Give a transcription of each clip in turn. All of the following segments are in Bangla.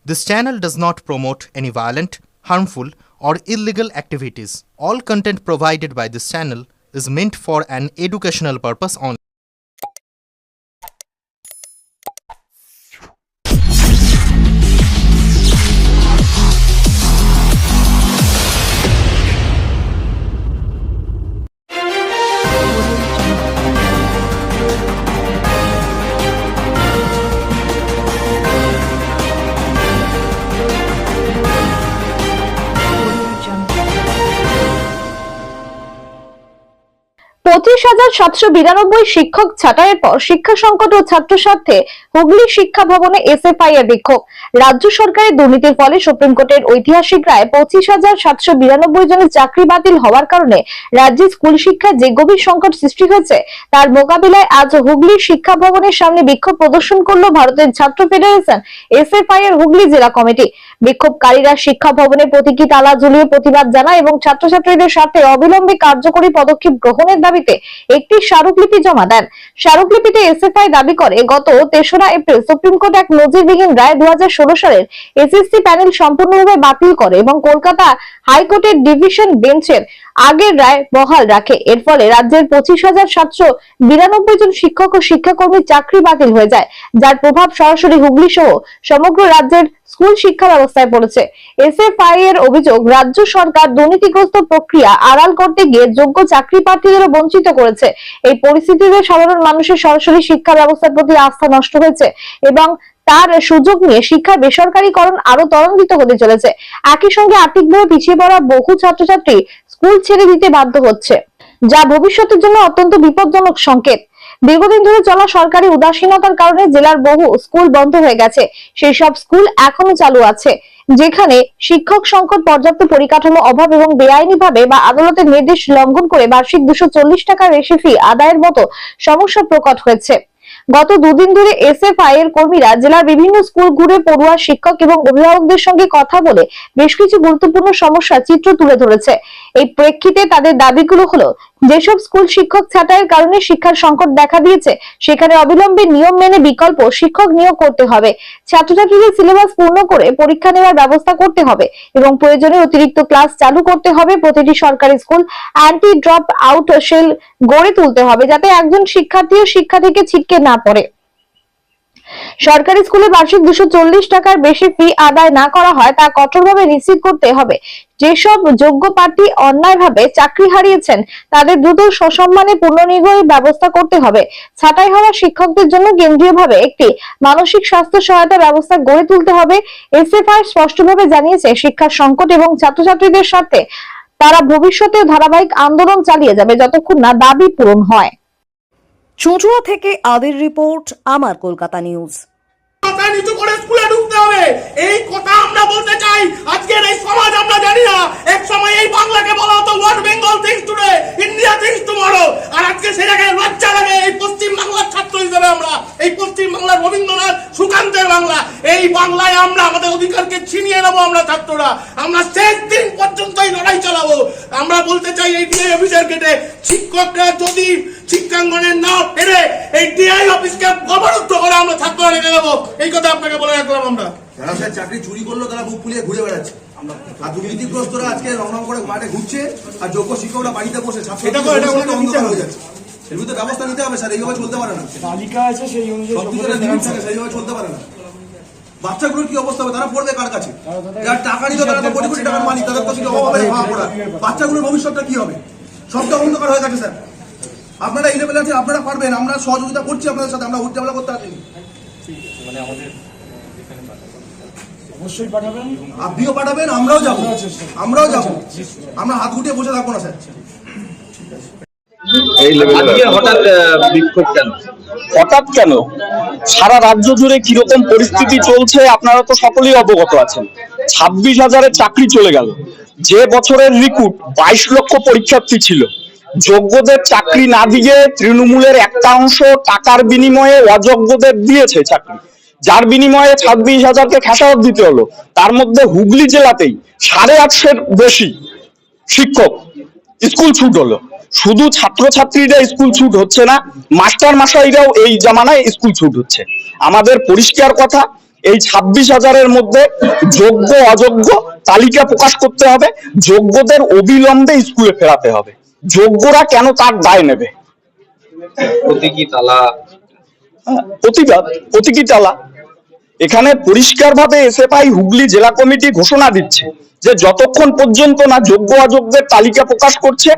This channel does not promote any violent, harmful, or illegal activities. All content provided by this channel is meant for an educational purpose only. শিক্ষক ছাঁটাইয়ের পর শিক্ষা সংকট ও ছাত্র স্বার্থে হুগলি শিক্ষা ভবনে এসএফআই এর বিক্ষোভ। রাজ্য সরকারের দুর্নীতির ফলে সুপ্রিম কোর্টের ঐতিহাসিক রায় 25,792 জনের চাকরি বাতিল হওয়ার কারণে রাজ্যে স্কুল শিক্ষায় যে গভীর সংকট সৃষ্টি হয়েছে তার মোকাবিলায় আজ হুগলি শিক্ষা ভবনের সামনে বিক্ষোভ প্রদর্শন করল ভারতের ছাত্র ফেডারেশন এসএফআই এর হুগলি জেলা কমিটি। বিক্ষোভকারীরা শিক্ষা ভবনের প্রতীকী তালা ঝুলিয়ে প্রতিবাদ জানায় এবং ছাত্রছাত্রীদের স্বার্থে অবিলম্বে কার্যকরী পদক্ষেপ গ্রহণের দাবিতে একটি স্মারকলিপি জমা দেন। স্মারকলিপিতে এসএফআই দাবি করে গত 3রা এপ্রিল সুপ্রিম কোর্ট এক নজিরবিহীন রায় 2016 সালের এসএসসি প্যানেল সম্পূর্ণভাবে বাতিল করে এবং কলকাতা হাইকোর্টের ডিভিশন বেঞ্চের আগের রায় বহাল রাখে। এর ফলে রাজ্যের 25,792 জন শিক্ষক ও শিক্ষাকর্মীর চাকরি বাতিল হয়ে যায়, যার প্রভাব সরাসরি হুগলি সহ সমগ্র রাজ্যের স্কুল শিক্ষা ব্যবস্থায় পড়েছে। এসএফআই এর অভিযোগ, রাজ্য সরকার দুর্নীতিগ্রস্ত প্রক্রিয়া আড়াল করতে গিয়ে যোগ্য চাকরি প্রার্থীদেরও বঞ্চিত করেছে। এই পরিস্থিতিতে সাধারণ মানুষের সরাসরি শিক্ষা ব্যবস্থার প্রতি আস্থা নষ্ট হয়েছে এবং তার সুযোগ নিয়ে শিক্ষা বেসরকারীকরণ আরো ত্বরান্বিত হতে চলেছে। একই সঙ্গে আর্থিকভাবে পিছিয়ে পড়া বহু ছাত্রছাত্রী স্কুল ছেড়ে দিতে বাধ্য হচ্ছে, যা ভবিষ্যতের জন্য অত্যন্ত বিপজ্জনক সংকেত। দীর্ঘদিন ধরে চলা সরকারি উদাসীনতার কারণে জেলার বহু স্কুল বন্ধ হয়ে গেছে। সেই সব স্কুল এখনো চালু আছে যেখানে শিক্ষক সংকট, পর্যাপ্ত পরিকাঠামো অভাব এবং বেআইনিভাবে বা আদালতের নির্দেশ লঙ্ঘন করে বার্ষিক 240 টাকার বেশি ফি আদায়ের মতো সমস্যা প্রকট হয়েছে। গত দুদিন ধরে এসএফআই এর কর্মীরা জেলার বিভিন্ন স্কুল ঘুরে পড়ুয়া শিক্ষক এবং অভিভাবকদের সঙ্গে কথা বলে বেশ কিছু গুরুত্বপূর্ণ সমস্যার চিত্র তুলে ধরেছে। এই প্রেক্ষিতে তাদের দাবিগুলো হলো, যেসব স্কুল শিক্ষক ছাঁটাইয়ের কারণে শিক্ষার সংকট দেখা দিয়েছে সেখানে অবিলম্বে নিয়ম মেনে বিকল্প শিক্ষক নিয়োগ করতে হবে, ছাত্রছাত্রীদের সিলেবাস পূর্ণ করে পরীক্ষা নেওয়ার ব্যবস্থা করতে হবে এবং প্রয়োজনে অতিরিক্ত ক্লাস চালু করতে হবে। প্রতিটি সরকারি school anti drop out cell গড়ে তুলতে হবে যাতে একজন শিক্ষার্থীও শিক্ষা থেকে ছিটকে না পড়ে। সরকারি স্কুলে বার্ষিক 240 টাকার বেশি ফি আদায় না করা হয় তা কঠোরভাবে নিশ্চিত করতে হবে। যেসব যোগ্য প্রার্থী অন্যায়ভাবে চাকরি হারিয়েছেন তাদের দ্রুত সসম্মানে পুনর্নিয়োগের ব্যবস্থা করতে হবে। ছাঁটাই হওয়া শিক্ষকদের জন্য কেন্দ্রীয়ভাবে একটি মানসিক স্বাস্থ্য সহায়তা ব্যবস্থা গড়ে তুলতে হবে। এসএফআই স্পষ্টভাবে জানিয়েছে, শিক্ষার সংকট এবং ছাত্রছাত্রীদের সাথে তারা ভবিষ্যতে ধারাবাহিক আন্দোলন চালিয়ে যাবে যতক্ষণ না দাবি পূরণ হয়। চুঁচুড়া থেকে আদির রিপোর্ট, আমার কলকাতা নিউজ। মাথা নিচু করে স্কুলে ঢুকতে হবে, এই কথা আমরা বলতে চাই। আজকের এই সমাজ আমরা জানি না, এক সময় এই বাংলাকে বলা হতো what Bengal thinks today, India thinks tomorrow, আর আজকে সে জায়গায় লজ্জা লাগে এই পশ্চিম বাংলার ছাত্র হিসেবে আমরা, এই পশ্চিম বাংলার রবীন্দ্রনাথ সুকান্তের বাংলা, এই বাংলায় আমরা আমাদের অধিকারকে ছিনিয়ে নেবো। আমরা ছাত্ররা আমরা শেষ দিন পর্যন্ত এই লড়াই চালাবো। আমরা বলতে চাই, এই ডিআই অফিসের গেটে শিক্ষকরা যদি শিক্ষাঙ্গনে না ফেরে এই ডিআই অফিসকে অবরুদ্ধ করে আমরা ছাত্ররা রেখে দেবো, এই কথা আপনাকে বলে রাখলাম। আমরা যারা স্যার চাকরি চুরি করলো তারা বুক ফুলিয়ে ঘুরে বেড়াচ্ছে, আর দুর্নীতিগ্রস্তরা আজকে রং করে মাঠে ঘুরছে, আর যোগ্য শিক্ষকরা বাড়িতে বসে অন্ধকার হয়ে যাচ্ছে। এর ভিতরে ব্যবস্থা নিতে হবে স্যার, এইভাবে চলতে পারে না। তালিকা আছে সেই অনুযায়ী সেইভাবে চলতে পারে না। বাচ্চাগুলোর কি অবস্থা হবে, তারা পড়বে কার কাছে? যার টাকা নিত তারা তো কোটি কোটি টাকার মালিক, তাদের তো কিছু অভাব হবে ভাব পড়া। বাচ্চাগুলোর ভবিষ্যৎটা কি হবে? সবটা অন্ধকার হয়ে গেছে স্যার। আপনারা এই লেভেলে আছে, আপনারা পারবেন, আমরা সহযোগিতা করছি আপনাদের সাথে, আমরা উদ্যাপনা করতে আসিনি। অবশ্যই পাঠাবেন, আপনিও পাঠাবেন, আমরাও যাবো, আমরা হাত গুটিয়ে বসে থাকবো না স্যার। হঠাৎ কেন? সারা রাজ্য জুড়ে কিরকম পরিস্থিতি চলছে আপনারা তো সকলেই অবগত আছেন। 26,000-এর চাকরি চলে গেল। যে বছরের রিক্রুট 22 লক্ষ পরীক্ষার্থী ছিল, যোগ্যদের চাকরি না দিয়ে তৃণমূলের একটা অংশ টাকার বিনিময়ে অযোগ্যদের দিয়েছে চাকরি, যার বিনিময়ে 26,000-কে খেসারত দিতে হলো। তার মধ্যে হুগলি জেলাতেই 850-এর বেশি শিক্ষক স্কুল ছুট হলো। শুধু ছাত্রছাত্রীরা স্কুল ছুট হচ্ছে না, মাস্টার মশাইরাও এই জামানায় স্কুল ছুট হচ্ছে। আমাদের পরিষ্কার কথা, এই 26,000-এর মধ্যে যোগ্য অযোগ্য তালিকা প্রকাশ করতে হবে, যোগ্যদের অবিলম্বে স্কুলে ফেরাতে হবে। যোগ্যরা কেন তার দায় নেবে? প্রতীকী তালা, প্রতীকী তালা। এখানে পরিষ্কারভাবে এসএফআই হুগলি জেলা কমিটি ঘোষণা দিচ্ছে যে যতক্ষণ পর্যন্ত না যোগ্য অযোগ্যের তালিকা প্রকাশ করছে,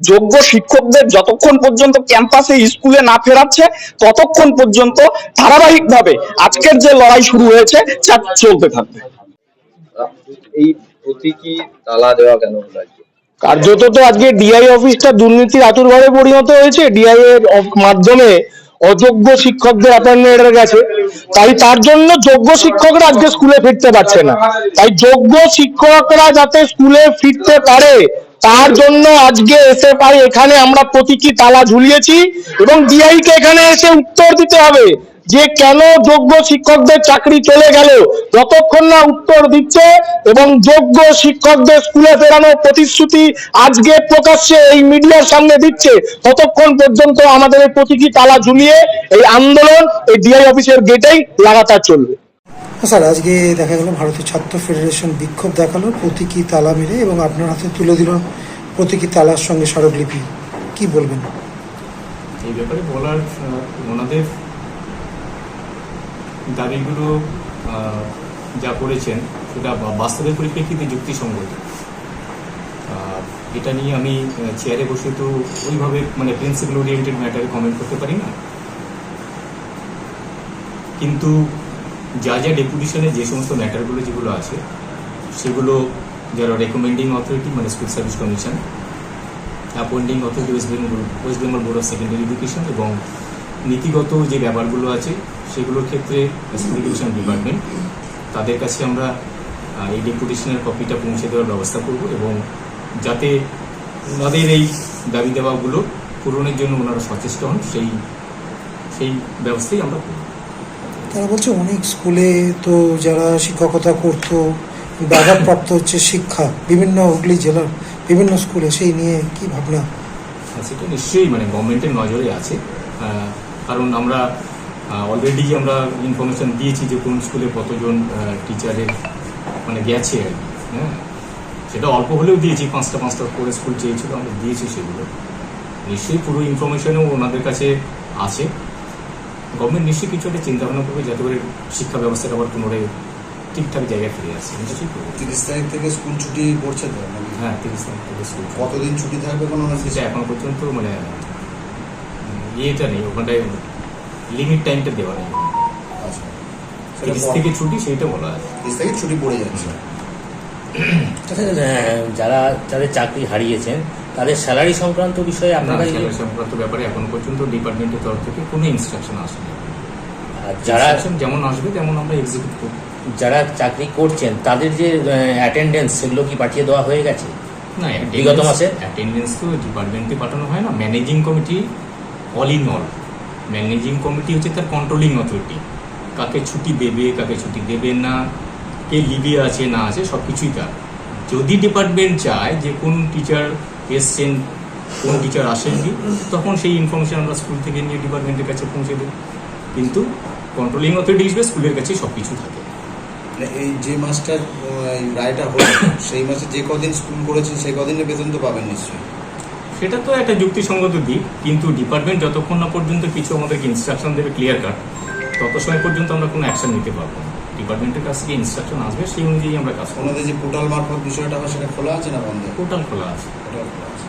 যোগ্য শিক্ষকদের যতক্ষণ পর্যন্ত ক্যাম্পাসে স্কুলে না ফেরাচ্ছে, ততক্ষণ পর্যন্ত ধারাবাহিকভাবে আজকের যে লড়াই শুরু হয়েছে তা চলতে থাকবে। এই প্রতীকী তালা দেওয়া কেন হলো? কার্যত তো আজকে ডিআই অফিসটা দুর্নীতির আতুরঘরে পরিণত হয়েছে। ডিআই এর মাধ্যমে অযোগ্য শিক্ষকদের অ্যাপয়েন্টমেন্ট গেছে, তাই তার জন্য যোগ্য শিক্ষকরা আজকে স্কুলে ফিরতে পারছে না। তাই যোগ্য শিক্ষকরা যাতে স্কুলে ফিরতে পারে তার জন্য আজকে এসএফআই এখানে আমরা প্রতীকী তালা ঝুলিয়েছি এবং ডিআই কে এখানে এসে উত্তর দিতে হবে যে কেন যোগ্য শিক্ষকদের চাকরি চলে গেল। যতক্ষণ না উত্তর দিচ্ছে এবং যোগ্য শিক্ষকদের স্কুলে ফেরানোর প্রতিশ্রুতি আজকে প্রকাশ্যে এই মিডিয়ার সামনে দিচ্ছে, ততক্ষণ পর্যন্ত আমাদের এই প্রতীকী তালা ঝুলিয়ে এই আন্দোলন এই ডিআই অফিসের গেটেই লাগাতার চলবে। স্যার, আজকে দেখা গেল ভারতীয় ছাত্র ফেডারেশন বিক্ষোভ দেখালো প্রতীকী তালা মেরে এবং আপনার হাতে তুলে দিল প্রতীকী তালার সঙ্গে স্মারকলিপি, কি বলবেন এই ব্যাপারে? বলার ওনাদের দাবিগুলো যা করেছেন সেটা বাস্তবের পরিপ্রেক্ষিতে যুক্তিসঙ্গত। এটা নিয়ে আমি চেয়ারে বসে তো ওইভাবে মানে প্রিন্সিপাল ওরিয়েন্টেড ম্যাটারে কমেন্ট করতে পারি না, কিন্তু যা যা ডেপুটেশনে যে সমস্ত ম্যাটারগুলো যেগুলো আছে সেগুলো যারা রেকমেন্ডিং অথরিটি মানে school service commission, appointing authority West Bengal board of secondary education এবং নীতিগত যে ব্যাপারগুলো আছে সেগুলোর ক্ষেত্রে স্কুল এডুকেশন ডিপার্টমেন্ট, তাদের কাছে আমরা এই ডেপুটেশনের কপিটা পৌঁছে দেওয়ার ব্যবস্থা করব এবং যাতে ওনাদের এই দাবি দেওয়াগুলো পূরণের জন্য ওনারা সচেষ্ট হন সেই ব্যবস্থাই আমরা করব। তারা বলছে অনেক স্কুলে তো যারা শিক্ষকতা করতো ব্যাঘাতপ্রাপ্ত হচ্ছে শিক্ষা, বিভিন্ন হুগলি জেলার বিভিন্ন স্কুলে, সেই নিয়ে কি ভাবনা? সেটা নিশ্চয়ই মানে গভর্নমেন্টের নজরে আছে, কারণ আমরা অলরেডি আমরা ইনফরমেশন দিয়েছি যে কোন স্কুলে কতজন টিচারের মানে গেছে আর কি। হ্যাঁ, সেটা অল্প হলেও দিয়েছি, 5টা করে স্কুল চেয়েছিল, আমরা দিয়েছি। সেগুলো নিশ্চয়ই পুরো ইনফরমেশনও ওনাদের কাছে আছে। গভর্নমেন্ট নিশ্চয়ই কিছু একটা চিন্তাভাবনা করবে যাতে করে শিক্ষা ব্যবস্থাটা আবার পুনরায় ঠিকঠাক জায়গায় ফিরে আসে। নিশ্চয়ই করবো। 30 তারিখ থেকে স্কুল ছুটি পড়ছে তো? হ্যাঁ, 30 তারিখ থেকে স্কুল। কতদিন ছুটি থাকবে কোনো সেটা এখন পর্যন্ত মানে ইয়েটা নেই, ওখানটায় লিমিট টাইমটা দেওয়া নেই। আচ্ছা, 30 থেকে ছুটি সেইটা বলা আছে। 30 থেকে ছুটি পড়ে যাচ্ছে। যারা যাদের চাকরি হারিয়েছেন তাদের স্যালারি সংক্রান্ত বিষয়ে আপনারা স্যালারি সংক্রান্ত ব্যাপারে এখন পর্যন্ত ডিপার্টমেন্টের তরফ থেকে কোনো ইনস্ট্রাকশন আসেনি। যারা যেমন আসবে তেমন আমরা এক্সিকিউট করব। যারা চাকরি করছেন তাদের যে অ্যাটেন্ডেন্স সেগুলো কি পাঠিয়ে দেওয়া হয়ে গেছে? না, বিগত মাসে অ্যাটেন্ডেন্স তো ডিপার্টমেন্টে পাঠানো হয় না। Managing committee all in all, managing committee হচ্ছে তার কন্ট্রোলিং অথরিটি, কাকে ছুটি দেবে কাকে ছুটি দেবে না, কে লিভে আছে না আছে সব কিছুই তার। যদি ডিপার্টমেন্ট চায় যে কোন টিচার এসছেন কোন টিচার আসেননি, তখন সেই ইনফরমেশন আমরা স্কুল থেকে নিয়ে ডিপার্টমেন্টের কাছে পৌঁছে দেব, কিন্তু কন্ট্রোলিং অথরিটি হিসেবে স্কুলের কাছে সব কিছু থাকে। এই যে মাসটার রায়টা হলো সেই মাসে যে কদিন স্কুল করেছে সেই কদিনের বেতন তো পাবেন নিশ্চয়ই। সেটা তো একটা যুক্তিসঙ্গত দিক, কিন্তু ডিপার্টমেন্ট যতক্ষণ না পর্যন্ত কিছু আমাদেরকে ইনস্ট্রাকশন দেবে ক্লিয়ার কাট, তত সময় পর্যন্ত আমরা কোনো অ্যাকশন নিতে পারবো না। ডিপার্টমেন্টের কাছ থেকে ইনস্ট্রাকশন আসবে, সেই অনুযায়ী আমরা কাজ করব। ওনাদের যে পোর্টাল মারফত বিষয়টা হয় সেটা খোলা আছে না বন্ধ? পোর্টাল খোলা আছে। পোর্টাল খোলা আছে।